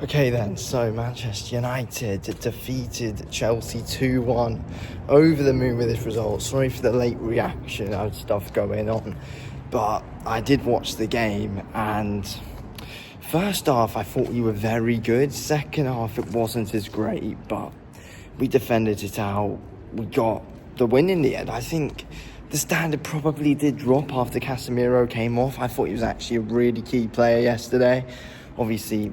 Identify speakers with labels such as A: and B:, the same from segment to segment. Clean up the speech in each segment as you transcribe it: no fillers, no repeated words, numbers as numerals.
A: Okay then, so Manchester United defeated Chelsea 2-1. Over the moon with this result. Sorry for the late reaction, I had stuff going on. But I did watch the game, and first half I thought we were very good. Second half it wasn't as great, but we defended it out. We got the win in the end. I think the standard probably did drop after CASEMIRO came off. I thought he was actually a really key player yesterday. Obviously,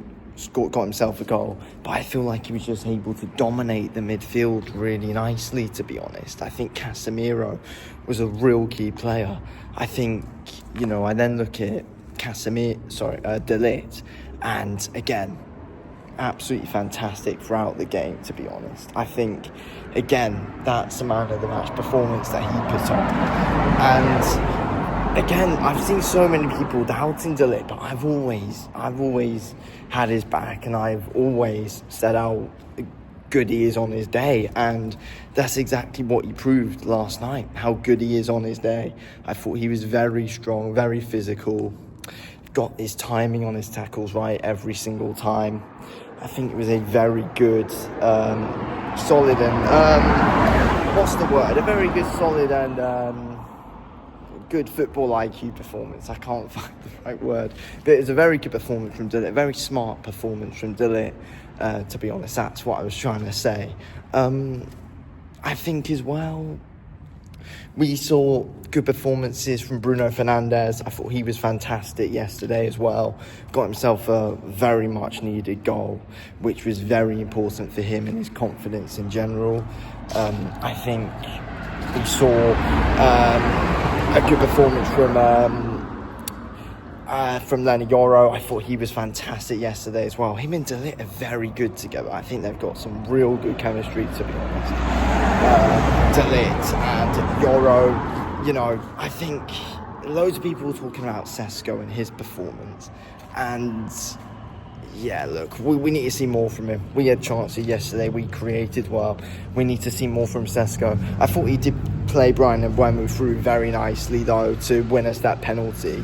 A: got himself a goal, but I feel like he was just able to dominate the midfield really nicely, to be honest. I think CASEMIRO was a real key player. I think, I then look at De Ligt, and again, absolutely fantastic throughout the game, to be honest. I think, again, that's the man of the match performance that he put on. And again, I've seen so many people doubting De Ligt, but I've always had his back, and I've always said how good he is on his day, and that's exactly what he proved last night, how good he is on his day. I thought he was very strong, very physical, got his timing on his tackles right every single time. I think it was a very good, solid and, a very good, solid and good football IQ performance. I can't find the right word, but it's a very good performance from De Ligt, a very smart performance from De Ligt, to be honest. That's what I was trying to say. I think as well, we saw good performances from Bruno Fernandes. I thought he was fantastic yesterday as well. Got himself a very much needed goal, which was very important for him and his confidence in general. I think we saw a good performance from Lenny Yoro. I thought he was fantastic yesterday as well. Him and De Ligt are very good together. I think they've got some real good chemistry, to be honest. De Ligt and Yoro, I think loads of people were talking about Sesko and his performance. And yeah, look, we need to see more from him. We had chances yesterday, we created well. We need to see more from Sesko. I thought he did play Bryan Mbeumo through very nicely, though, to win us that penalty.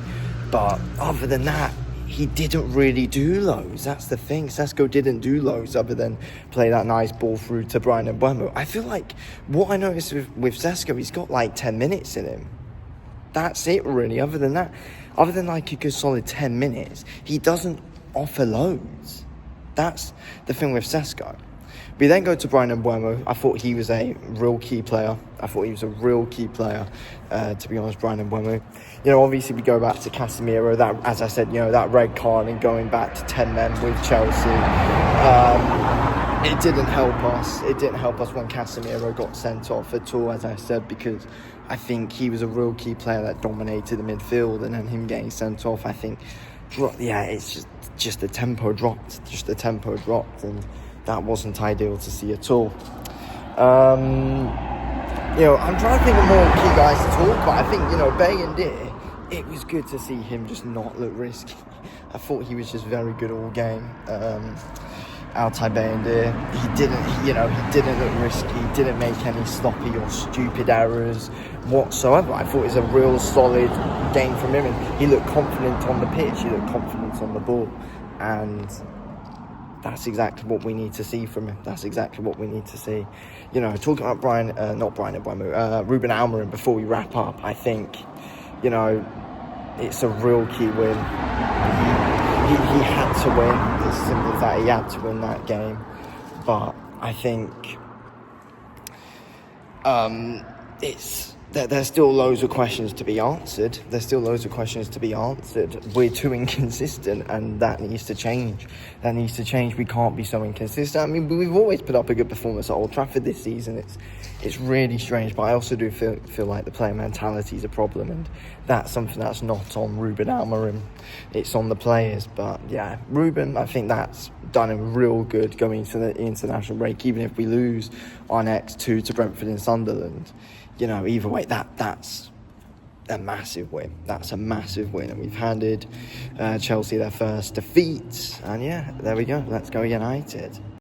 A: But other than that, he didn't really do loads. That's the thing. Sesko didn't do loads other than play that nice ball through to Bryan Mbeumo. I feel like what I noticed with Sesko, he's got like 10 minutes in him. That's it, really. Other than that, other than like a good solid 10 minutes, he doesn't offer loads. That's the thing with Sesko. We then go to Bryan Mbeumo. I thought he was a real key player. To be honest, Bryan Mbeumo. Obviously we go back to CASEMIRO. That, as I said, that red card and going back to 10 men with Chelsea. It didn't help us. It didn't help us when CASEMIRO got sent off at all, as I said, because I think he was a real key player that dominated the midfield, and then him getting sent off, I think, it's just the tempo dropped. And that wasn't ideal to see at all. I'm trying to think of more key guys to talk about. I think, Bayindir, it was good to see him just not look risky. I thought he was just very good all game. Altay Bayindir, he didn't look risky. He didn't make any sloppy or stupid errors whatsoever. I thought it was a real solid game from him, and he looked confident on the pitch. He looked confident on the ball, and that's exactly what we need to see from him. Talking about Ruben Almiron before we wrap up, I think, it's a real key win. He had to win. It's simple as that. He had to win that game. But I think there's still loads of questions to be answered. We're too inconsistent, and that needs to change. We can't be so inconsistent. I mean, we've always put up a good performance at Old Trafford this season. It's really strange, but I also do feel like the player mentality is a problem, and that's something that's not on Ruben Almiron. It's on the players. But yeah, Ruben, I think that's done him real good going into the international break. Even if we lose our next 2 to Brentford and Sunderland, either way, that's a massive win. And we've handed Chelsea their first defeat. And yeah, there we go. Let's go United.